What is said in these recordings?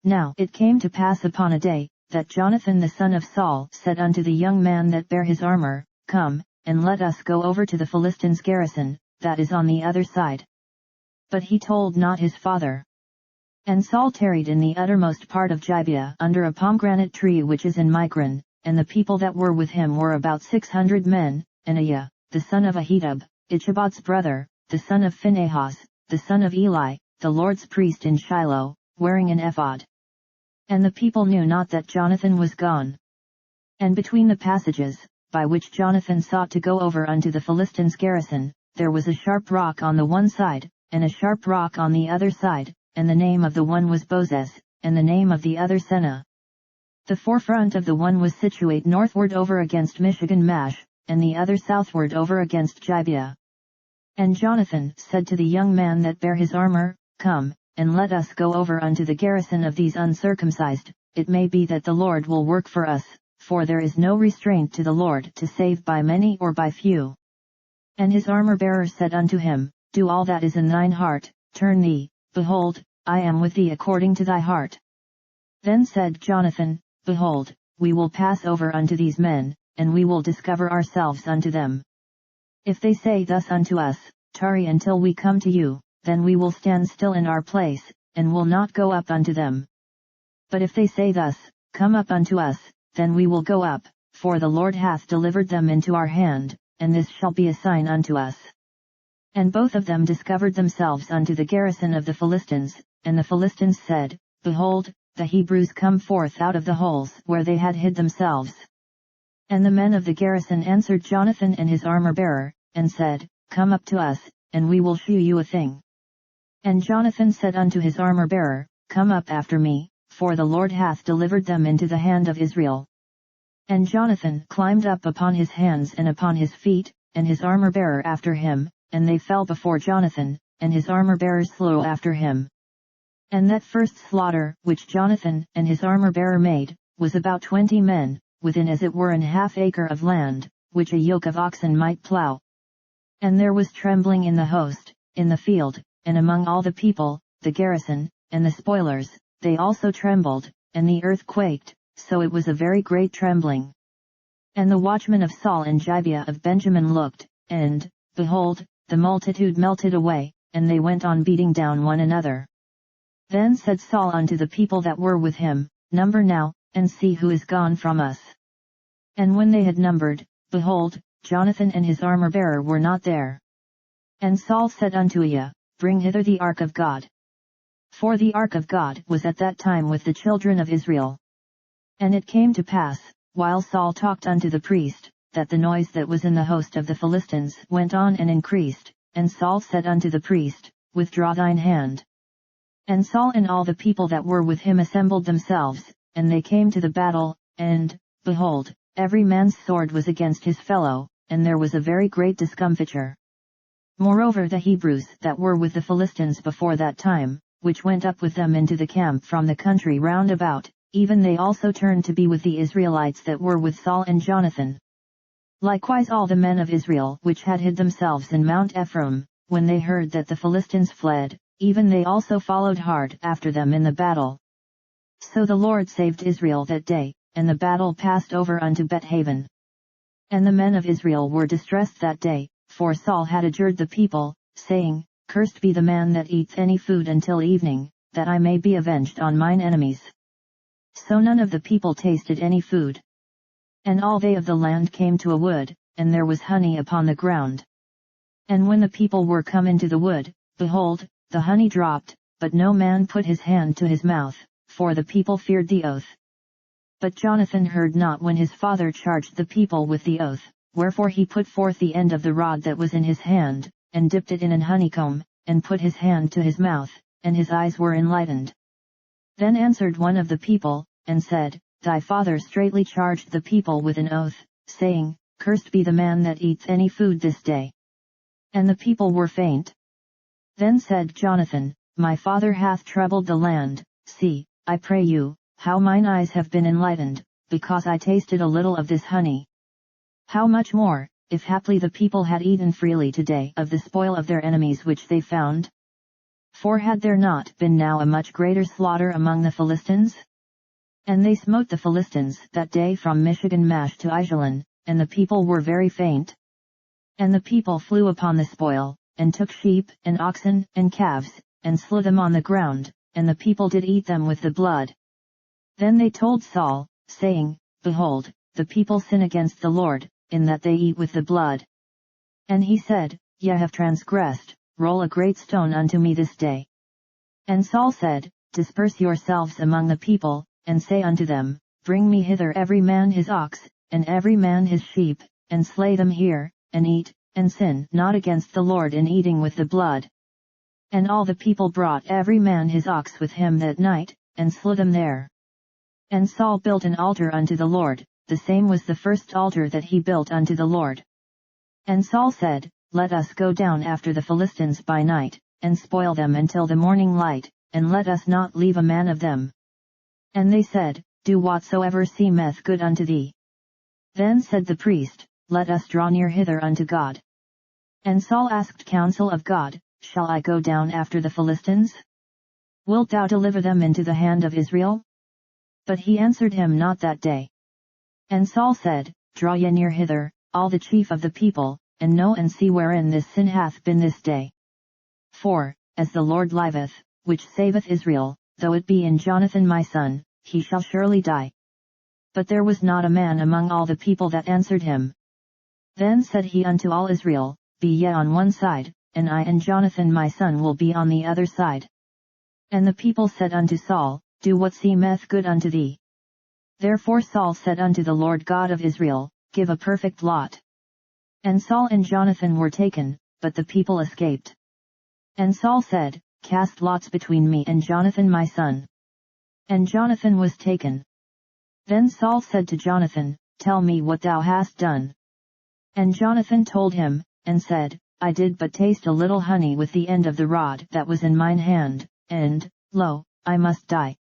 Now it came to pass upon a day, that Jonathan the son of Saul said unto the young man that bare his armor, Come, and let us go over to the Philistines' garrison, that is on the other side. But he told not his father. And Saul tarried in the uttermost part of Gibeah under a pomegranate tree which is in Migron, and the people that were with him were about 600 men, and Ahiah, the son of Ahitub, Ichabod's brother, the son of Phinehas, the son of Eli, the Lord's priest in Shiloh, wearing an ephod. And the people knew not that Jonathan was gone. And between the passages, by which Jonathan sought to go over unto the Philistines' garrison, there was a sharp rock on the one side, and a sharp rock on the other side, and the name of the one was Bozez, and the name of the other Seneh. The forefront of the one was situate northward over against Michigan-Mash, and the other southward over against Gibeah. And Jonathan said to the young man that bare his armor, Come, and let us go over unto the garrison of these uncircumcised, it may be that the Lord will work for us, for there is no restraint to the Lord to save by many or by few. And his armor-bearer said unto him, Do all that is in thine heart, turn thee, behold, I am with thee according to thy heart. Then said Jonathan, Behold, we will pass over unto these men, and we will discover ourselves unto them. If they say thus unto us, Tarry until we come to you, then we will stand still in our place, and will not go up unto them. But if they say thus, Come up unto us, then we will go up, for the Lord hath delivered them into our hand, and this shall be a sign unto us. And both of them discovered themselves unto the garrison of the Philistines, and the Philistines said, Behold, the Hebrews come forth out of the holes where they had hid themselves. And the men of the garrison answered Jonathan and his armor-bearer, and said, Come up to us, and we will shew you a thing. And Jonathan said unto his armor-bearer, Come up after me, for the Lord hath delivered them into the hand of Israel. And Jonathan climbed up upon his hands and upon his feet, and his armor-bearer after him, and they fell before Jonathan, and his armor-bearers slew after him. And that first slaughter which Jonathan and his armor-bearer made, was about 20 men, within as it were an half acre of land, which a yoke of oxen might plough. And there was trembling in the host, in the field, and among all the people, the garrison, and the spoilers, they also trembled, and the earth quaked, so it was a very great trembling. And the watchmen of Saul and Gibeah of Benjamin looked, and, behold, the multitude melted away, and they went on beating down one another. Then said Saul unto the people that were with him, Number now, and see who is gone from us. And when they had numbered, behold, Jonathan and his armor-bearer were not there. And Saul said unto Ahiah, Bring hither the ark of God. For the ark of God was at that time with the children of Israel. And it came to pass, while Saul talked unto the priest, that the noise that was in the host of the Philistines went on and increased, and Saul said unto the priest, Withdraw thine hand. And Saul and all the people that were with him assembled themselves, and they came to the battle, and, behold, every man's sword was against his fellow, and there was a very great discomfiture. Moreover the Hebrews that were with the Philistines before that time, which went up with them into the camp from the country round about, even they also turned to be with the Israelites that were with Saul and Jonathan. Likewise all the men of Israel which had hid themselves in Mount Ephraim, when they heard that the Philistines fled, even they also followed hard after them in the battle. So the Lord saved Israel that day, and the battle passed over unto Bet-haven. And the men of Israel were distressed that day, for Saul had adjured the people, saying, Cursed be the man that eats any food until evening, that I may be avenged on mine enemies. So none of the people tasted any food. And all they of the land came to a wood, and there was honey upon the ground. And when the people were come into the wood, behold, the honey dropped, but no man put his hand to his mouth, for the people feared the oath. But Jonathan heard not when his father charged the people with the oath, wherefore he put forth the end of the rod that was in his hand, and dipped it in an honeycomb, and put his hand to his mouth, and his eyes were enlightened. Then answered one of the people, and said, Thy father straitly charged the people with an oath, saying, Cursed be the man that eats any food this day. And the people were faint. Then said Jonathan, My father hath troubled the land, see, I pray you, how mine eyes have been enlightened, because I tasted a little of this honey. How much more, if haply the people had eaten freely today of the spoil of their enemies which they found? For had there not been now a much greater slaughter among the Philistines? And they smote the Philistines that day from Michigan-Mash to Aijalon, and the people were very faint. And the people flew upon the spoil, and took sheep, and oxen, and calves, and slew them on the ground, and the people did eat them with the blood. Then they told Saul, saying, Behold, the people sin against the Lord, in that they eat with the blood. And he said, Ye have transgressed, roll a great stone unto me this day. And Saul said, Disperse yourselves among the people, and say unto them, Bring me hither every man his ox, and every man his sheep, and slay them here, and eat, and sin not against the Lord in eating with the blood. And all the people brought every man his ox with him that night, and slew them there. And Saul built an altar unto the Lord, the same was the first altar that he built unto the Lord. And Saul said, Let us go down after the Philistines by night, and spoil them until the morning light, and let us not leave a man of them. And they said, Do whatsoever seemeth good unto thee. Then said the priest, Let us draw near hither unto God. And Saul asked counsel of God, Shall I go down after the Philistines? Wilt thou deliver them into the hand of Israel? But he answered him not that day. And Saul said, Draw ye near hither, all the chief of the people, and know and see wherein this sin hath been this day. For, as the Lord liveth, which saveth Israel, though it be in Jonathan my son, he shall surely die. But there was not a man among all the people that answered him. Then said he unto all Israel, Be ye on one side, and I and Jonathan my son will be on the other side. And the people said unto Saul, Do what seemeth good unto thee. Therefore Saul said unto the Lord God of Israel, Give a perfect lot. And Saul and Jonathan were taken, but the people escaped. And Saul said, Cast lots between me and Jonathan my son. And Jonathan was taken. Then Saul said to Jonathan, Tell me what thou hast done. And Jonathan told him, and said, I did but taste a little honey with the end of the rod that was in mine hand, and, lo, I must die.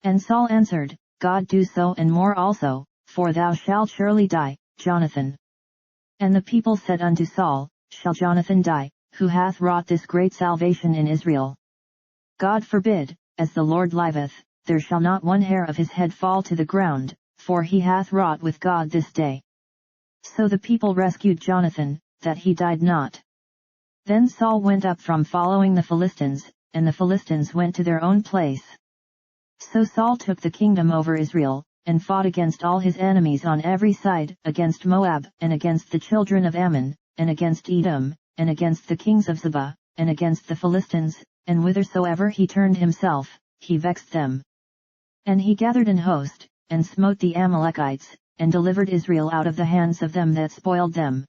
And Saul answered, God do so and more also, for thou shalt surely die, Jonathan. And the people said unto Saul, Shall Jonathan die, who hath wrought this great salvation in Israel? God forbid, as the Lord liveth, there shall not one hair of his head fall to the ground, for he hath wrought with God this day. So the people rescued Jonathan, that he died not. Then Saul went up from following the Philistines, and the Philistines went to their own place. So Saul took the kingdom over Israel, and fought against all his enemies on every side, against Moab, and against the children of Ammon, and against Edom, and against the kings of Zebah, and against the Philistines, and whithersoever he turned himself, he vexed them. And he gathered an host, and smote the Amalekites, and delivered Israel out of the hands of them that spoiled them.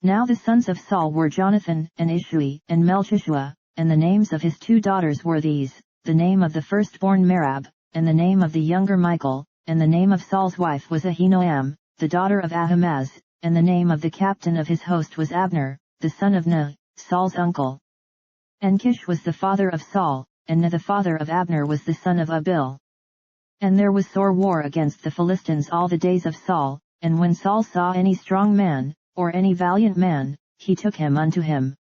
Now the sons of Saul were Jonathan, and Ishui, and Melchishua, and the names of his 2 daughters were these, the name of the firstborn Merab, and the name of the younger Michal, and the name of Saul's wife was Ahinoam, the daughter of Ahimaaz, and the name of the captain of his host was Abner, the son of Ner, Saul's uncle. And Kish was the father of Saul, and Ner the father of Abner was the son of Abil. And there was sore war against the Philistines all the days of Saul, and when Saul saw any strong man, or any valiant man, he took him unto him.